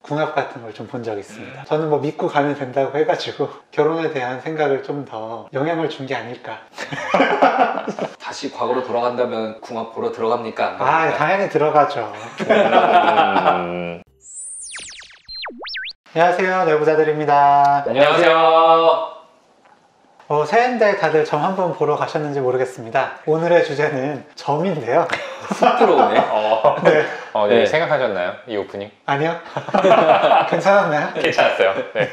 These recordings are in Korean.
궁합 같은 걸 좀 본 적이 있습니다. 저는 뭐 믿고 가면 된다고 해가지고 결혼에 대한 생각을 좀 더 영향을 준 게 아닐까. 다시 과거로 돌아간다면 궁합 보러 들어갑니까? 안 아, 갑니까? 당연히 들어가죠. 안녕하세요, 내부자들입니다. 안녕하세요. 새해인데 다들 점 한번 보러 가셨는지 모르겠습니다. 오늘의 주제는 점인데요. 쑥 들어오네. 네. 네. 네. 생각하셨나요? 이 오프닝? 아니요? 괜찮았나요? 괜찮았어요. 네.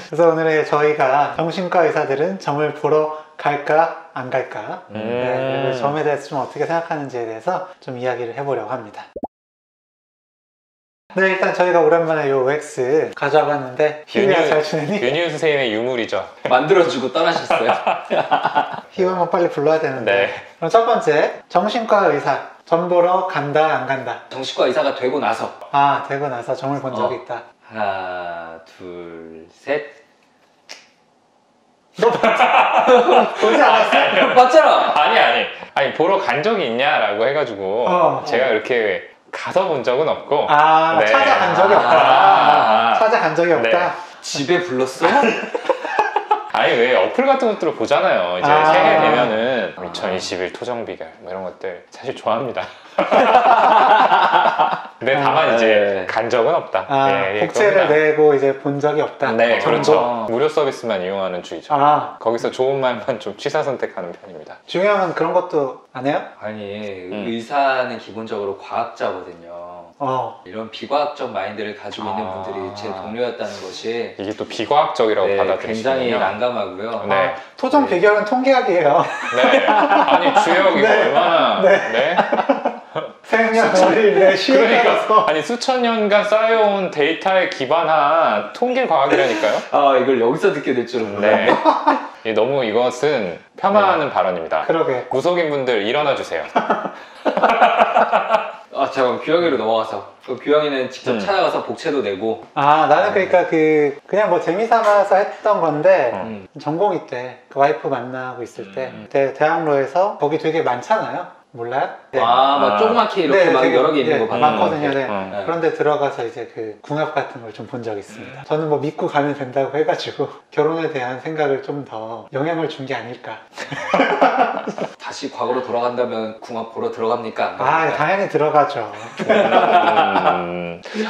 그래서 오늘 저희가 정신과 의사들은 점을 보러 갈까 안 갈까, 네, 그리고 점에 대해서 좀 어떻게 생각하는지에 대해서 좀 이야기를 해보려고 합니다. 네, 일단 저희가 오랜만에 요 OX 가져와 봤는데, 희우야 잘 지내니? 윤희우 선생님의 유물이죠. 만들어주고 떠나셨어요. 희우 한번 빨리 불러야 되는데. 네. 그럼 첫 번째, 정신과 의사 점 보러 간다 안 간다? 정신과 의사가 되고 나서 아, 되고 나서 점을 본 적이 있다. 하나, 둘, 셋. 보지 않았어? 맞잖아. 아니 보러 간 적이 있냐라고 해가지고 제가 이렇게 가서 본 적은 없고. 아, 네. 찾아간 적이 없다. 찾아간 적이 없다. 네. 집에 불렀어? 아니 왜 어플 같은 것들을 보잖아요. 이제 새해 되면은 2021 토정 비결 뭐 이런 것들 사실 좋아합니다. 근데 다만 이제 간 적은 없다. 복채를 내고 이제 본 적이 없다. 네, 정도? 그렇죠. 무료 서비스만 이용하는 주의죠. 거기서 좋은 말만 좀 취사 선택하는 편입니다. 중요한 그런 것도 안 해요? 아니, 의사는 기본적으로 과학자거든요. 이런 비과학적 마인드를 가지고 있는 분들이 제 동료였다는 것이 이게 또 비과학적이라고 받아들이시군요. 굉장히 난감하고요. 네. 토종 비결은 통계학이에요. 네. 아니 주역 이거 얼마나 네? 생년월일 시에 따라서. 그러니까 아니 수천 년간 쌓여온 데이터에 기반한 통계 과학이라니까요. 아, 이걸 여기서 듣게 될 줄은 네. 몰랐네. 너무 이것은 폄하하는 발언입니다. 그러게. 무속인 분들 일어나 주세요. 잠깐 규영이로 넘어가서 규영이는 직접 찾아가서 복채도 내고. 나는 그러니까 그냥 뭐 재미삼아서 했던 건데 전공의 때 그 와이프 만나고 있을 때 대학로에서 거기 되게 많잖아요. 몰라요? 네. 막 조그맣게 이렇게 막 되게, 여러 개 있는 거 봤는데. 많거든요. 네. 그런데 들어가서 이제 그 궁합 같은 걸 좀 본 적이 있습니다. 저는 뭐 믿고 가면 된다고 해가지고 결혼에 대한 생각을 좀 더 영향을 준 게 아닐까. 다시 과거로 돌아간다면 궁합 보러 들어갑니까? 안 아, 갑니까? 당연히 들어가죠.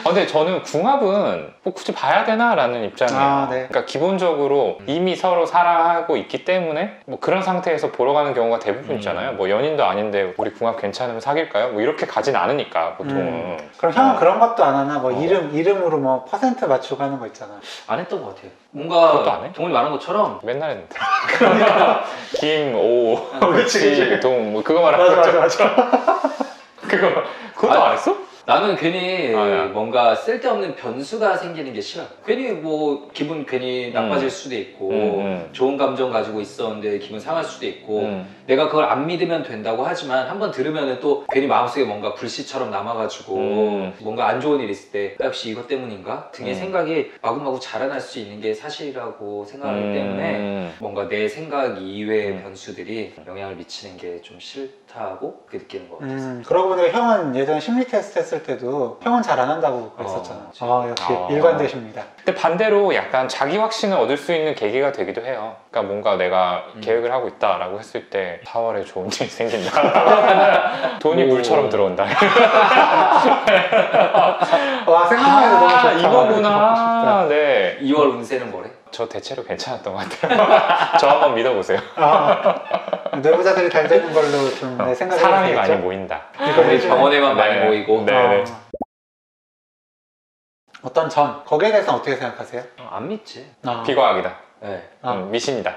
근데 저는 궁합은 뭐 굳이 봐야 되나? 라는 입장이에요. 네. 그러니까 기본적으로 이미 서로 사랑하고 있기 때문에 뭐 그런 상태에서 보러 가는 경우가 대부분 있잖아요. 뭐 연인도 아닌데 우리 궁합 괜찮으면 사귈까요? 뭐 이렇게 가진 않으니까 보통은. 그럼 형은 그런 것도 안 하나? 뭐 이름으로 뭐 퍼센트 맞추고 하는 거 있잖아. 안 했던 것 같아요. 그것도 안 뭔가 해? 동훈이 말한 것처럼 맨날 했는데. 김, 오, 그치. 동, 뭐 그거 말하는 거죠. 맞아. 그것도 안 했어? 나는 괜히 야. 뭔가 쓸데없는 변수가 생기는 게 싫어. 괜히 뭐 기분 괜히 나빠질 수도 있고 좋은 감정 가지고 있었는데 기분 상할 수도 있고 내가 그걸 안 믿으면 된다고 하지만 한번 들으면 또 괜히 마음속에 뭔가 불씨처럼 남아가지고 뭔가 안 좋은 일 있을 때 역시 이것 때문인가? 등의 생각이 마구마구 자라날 수 있는 게 사실이라고 생각하기 때문에 뭔가 내 생각 이외의 변수들이 영향을 미치는 게 좀 싫다고 그렇게 느끼는 것 같아서. 그러고 보니까 형은 예전에 심리 테스트 했을 때도 형은 잘 안 한다고 그랬었잖아. 역시 일관되십니다. 근데 반대로 약간 자기 확신을 얻을 수 있는 계기가 되기도 해요. 그러니까 뭔가 내가 계획을 하고 있다라고 했을 때 4월에 좋은 일이 생긴다. 돈이 물처럼 들어온다. 와, 생각만 해도 너무 좋다. 이거구나. 네. 2월 운세는 뭐래? 저 대체로 괜찮았던 것 같아요. 저 한번 믿어보세요. 뇌부자들이 잘 되는 걸로 좀 생각이 사람이 많이 모인다. 우리 병원에만 많이 모이고. 네. 어떤 점, 거기에 대해서는 어떻게 생각하세요? 안 믿지. 비과학이다. 네. 미신이다.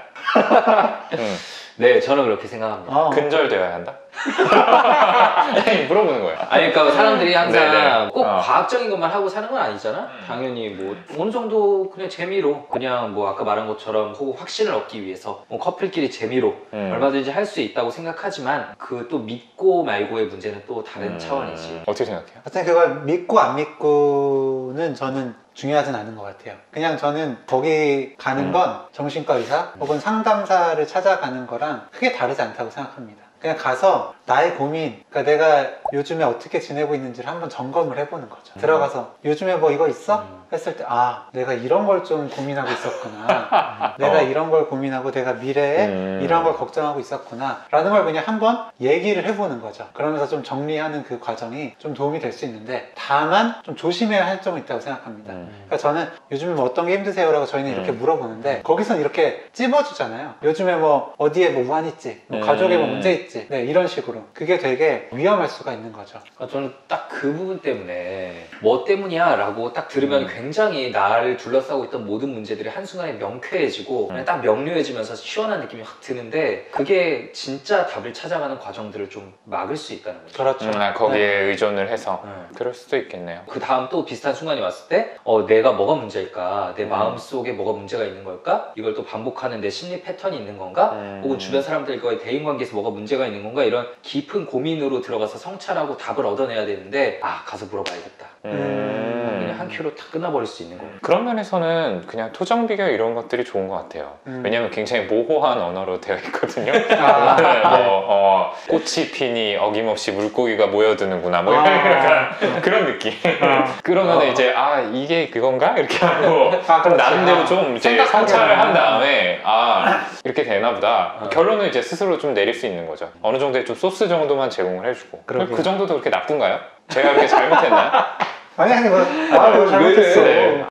네, 저는 그렇게 생각합니다. 근절되어야 한다? 물어보는 거예요. 아니, 그러니까 사람들이 항상 네네. 꼭 과학적인 것만 하고 사는 건 아니잖아? 당연히 뭐 어느 정도 그냥 재미로 그냥 뭐 아까 말한 것처럼 혹은 확신을 얻기 위해서 뭐 커플끼리 재미로 얼마든지 할 수 있다고 생각하지만 그 또 믿고 말고의 문제는 또 다른 차원이지. 어떻게 생각해요? 하여튼 그걸 믿고 안 믿고는 저는 중요하진 않은 것 같아요. 그냥 저는 거기 가는 건 정신과 의사 혹은 상담사를 찾아가는 거랑 크게 다르지 않다고 생각합니다. 그냥 가서 나의 고민, 그러니까 내가 요즘에 어떻게 지내고 있는지를 한번 점검을 해보는 거죠. 들어가서 요즘에 뭐 이거 있어? 했을 때 내가 이런 걸 좀 고민하고 있었구나. 내가 이런 걸 고민하고 내가 미래에 이런 걸 걱정하고 있었구나 라는 걸 그냥 한번 얘기를 해보는 거죠. 그러면서 좀 정리하는 그 과정이 좀 도움이 될 수 있는데, 다만 좀 조심해야 할 점은 있다고 생각합니다. 그러니까 저는 요즘에 뭐 어떤 게 힘드세요? 라고 저희는 이렇게 물어보는데, 거기선 이렇게 찝어주잖아요. 요즘에 뭐 어디에 뭐 우한 있지, 뭐 가족에 뭐 문제 있지, 네, 이런 식으로. 그게 되게 위험할 수가 있는 거죠. 저는 딱 그 부분 때문에 뭐 때문이야 라고 딱 들으면 굉장히 나를 둘러싸고 있던 모든 문제들이 한순간에 명쾌해지고 그냥 딱 명료해지면서 시원한 느낌이 확 드는데, 그게 진짜 답을 찾아가는 과정들을 좀 막을 수 있다는 거죠. 그렇죠. 거기에 네. 의존을 해서 그럴 수도 있겠네요. 그 다음 또 비슷한 순간이 왔을 때 내가 뭐가 문제일까? 내 마음속에 뭐가 문제가 있는 걸까? 이걸 또 반복하는 내 심리 패턴이 있는 건가? 혹은 주변 사람들과의 대인관계에서 뭐가 문제가 있는 건가? 이런 깊은 고민으로 들어가서 성찰하고 답을 얻어내야 되는데, 가서 물어봐야겠다. 그냥 한 큐로 탁 끝나버릴 수 있는 거예요. 그런 면에서는 그냥 토정 비교 이런 것들이 좋은 것 같아요. 왜냐면 굉장히 모호한 언어로 되어 있거든요. 꽃이 피니 어김없이 물고기가 모여드는구나, 뭐 약간 그런 느낌. 그러면 이제 이게 그건가? 이렇게 하고 그럼 나름대로 좀 이제 성찰을 한 다음에 이렇게 되나 보다. 결론은 이제 스스로 좀 내릴 수 있는 거죠. 어느 정도의 좀 소스 정도만 제공을 해주고. 그 정도도 그렇게 나쁜가요? 제가 그렇게 잘못했나요? 아니 뭐 잘못했어. 네.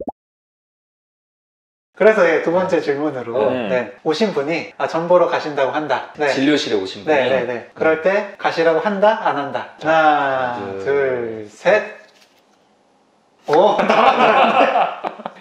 그래서 두 번째 질문으로 오신 분이 점 보러 가신다고 한다. 네. 진료실에 오신 분이 네. 그럴 때 가시라고 한다? 안 한다? 하나, 둘, 셋. 오.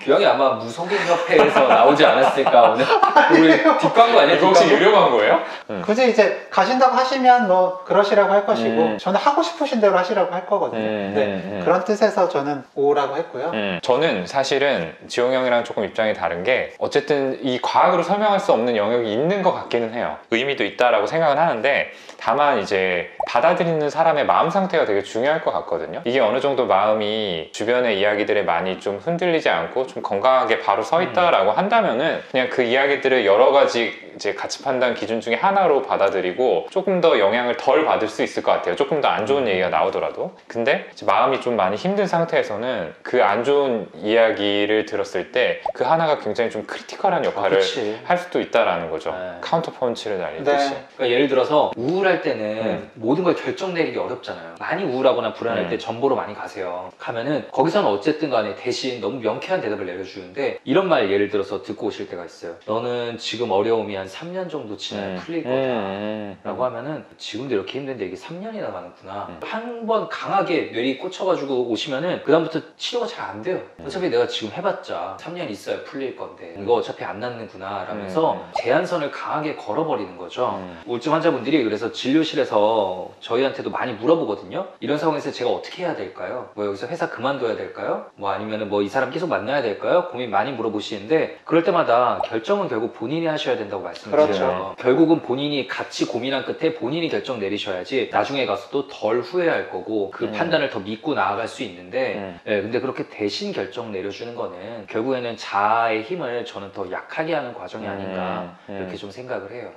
규영이 아마 무속인협회에서 나오지 않았을까 오늘. 우리 뒷광고 아니야? 이거 혹시 유료 광고예요? 굳이 이제 가신다고 하시면 뭐 그러시라고 할 것이고, 저는 하고 싶으신 대로 하시라고 할 거거든요. 그런 뜻에서 저는 오라고 했고요. 저는 사실은 지용 형이랑 조금 입장이 다른 게, 어쨌든 이 과학으로 설명할 수 없는 영역이 있는 것 같기는 해요. 의미도 있다라고 생각은 하는데, 다만 이제 받아들이는 사람의 마음 상태가 되게 중요할 것 같거든요. 이게 어느 정도 마음이 주변의 이야기들에 많이 좀 흔들리지 않고 좀 건강하게 바로 서 있다라고 한다면은 그냥 그 이야기들을 여러 가지 이제 가치 판단 기준 중에 하나로 받아들이고 조금 더 영향을 덜 받을 수 있을 것 같아요. 조금 더 안 좋은 얘기가 나오더라도. 근데 이제 마음이 좀 많이 힘든 상태에서는 그 안 좋은 이야기를 들었을 때 그 하나가 굉장히 좀 크리티컬한 역할을 할 수도 있다라는 거죠. 카운터 펀치를 날리듯이. 그러니까 예를 들어서 우울할 때는 모든 걸 결정 내리기 어렵잖아요. 많이 우울하거나 불안할 때 전보로 많이 가세요. 가면은 거기서는 어쨌든 간에 대신 너무 명쾌한 대답을 내려주는데, 이런 말 예를 들어서 듣고 오실 때가 있어요. 너는 지금 어려움이 한 3년 정도 지나야 풀릴 거다 라고 하면은, 지금도 이렇게 힘든데 이게 3년이나 가는구나. 한 번 강하게 뇌리 꽂혀가지고 오시면은 그 다음부터 치료가 잘 안 돼요. 어차피 내가 지금 해봤자 3년 있어야 풀릴 건데 이거 어차피 안 낫는구나 라면서 제한선을 강하게 걸어버리는 거죠. 우울증 환자분들이 그래서 진료실에서 저희한테도 많이 물어보거든요. 이런 상황에서 제가 어떻게 해야 될까요? 뭐 여기서 회사 그만둬야 될까요? 뭐 아니면은 뭐 이 사람 계속 만나야 될까요? 고민 많이 물어보시는데, 그럴 때마다 결정은 결국 본인이 하셔야 된다고 말씀드려요. 그렇죠. 결국은 본인이 같이 고민한 끝에 본인이 결정 내리셔야지 나중에 가서도 덜 후회할 거고 그 판단을 더 믿고 나아갈 수 있는데, 근데 그렇게 대신 결정 내려주는 거는 결국에는 자아의 힘을 저는 더 약하게 하는 과정이 아닌가 이렇게 좀 생각을 해요.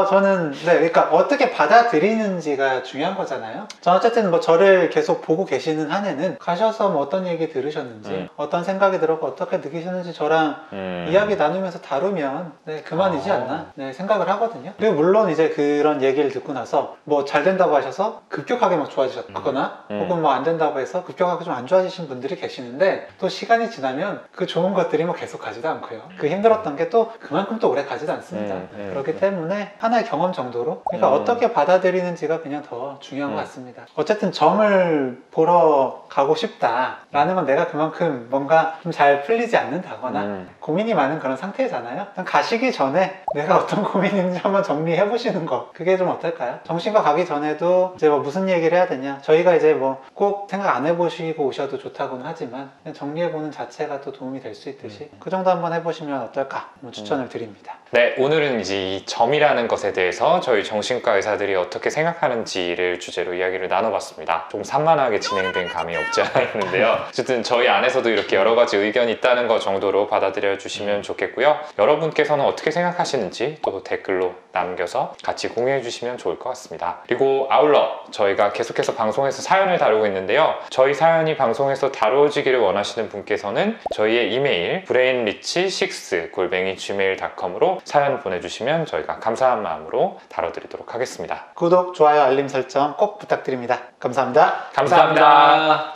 저는 그러니까 어떻게 받아들이는지가 중요한 거잖아요. 저는 어쨌든 뭐 저를 계속 보고 계시는 한에는 가셔서 뭐 어떤 얘기 들으셨는지, 어떤 생각이 들었고 어떻게 느끼셨는지 저랑 이야기 나누면서 다루면 그만이지 않나 생각을 하거든요. 그리고 물론 이제 그런 얘기를 듣고 나서 뭐 잘 된다고 하셔서 급격하게 막 좋아지셨거나 혹은 뭐 안 된다고 해서 급격하게 좀 안 좋아지신 분들이 계시는데, 또 시간이 지나면 그 좋은 것들이 뭐 계속 가지도 않고요. 그 힘들었던 게 또 그만큼 또 오래 가지도 않습니다. 그렇기 때문에 하나의 경험 정도로, 그러니까 어떻게 받아들이는지가 그냥 더 중요한 것 같습니다. 어쨌든 점을 보러 가고 싶다라는 건 내가 그만큼 뭔가 좀 잘 풀리지 않는다거나 고민이 많은 그런 상태잖아요. 가시기 전에 내가 어떤 고민인지 한번 정리해 보시는 거, 그게 좀 어떨까요? 정신과 가기 전에도 이제 뭐 무슨 얘기를 해야 되냐, 저희가 이제 뭐 꼭 생각 안 해보시고 오셔도 좋다고는 하지만 그냥 정리해 보는 자체가 또 도움이 될 수 있듯이 그 정도 한번 해보시면 어떨까 추천을 드립니다. 네, 오늘은 이제 이 점이라는 것에 대해서 저희 정신과 의사들이 어떻게 생각하는지를 주제로 이야기를 나눠봤습니다. 좀 산만하게 진행된 감이 없지 않아 있는데요. 어쨌든 저희 안에서도 이렇게 여러 가지 의견이 있다는 것 정도로 받아들여 주시면 좋겠고요. 여러분께서는 어떻게 생각하시는지 또 댓글로 남겨서 같이 공유해 주시면 좋을 것 같습니다. 그리고 아울러 저희가 계속해서 방송에서 사연을 다루고 있는데요. 저희 사연이 방송에서 다뤄지기를 원하시는 분께서는 저희의 이메일 brainrich6@gmail.com으로 사연 보내주시면 저희가 감사한 마음으로 다뤄드리도록 하겠습니다. 구독, 좋아요, 알림 설정 꼭 부탁드립니다. 감사합니다. 감사합니다.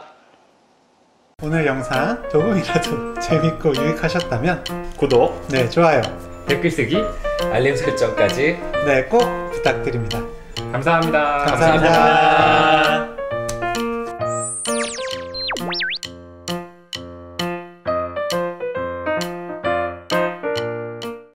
오늘 영상 조금이라도 재밌고 유익하셨다면 구독, 네, 좋아요, 댓글 쓰기, 알림 설정까지 네, 꼭 부탁드립니다. 감사합니다. 감사합니다.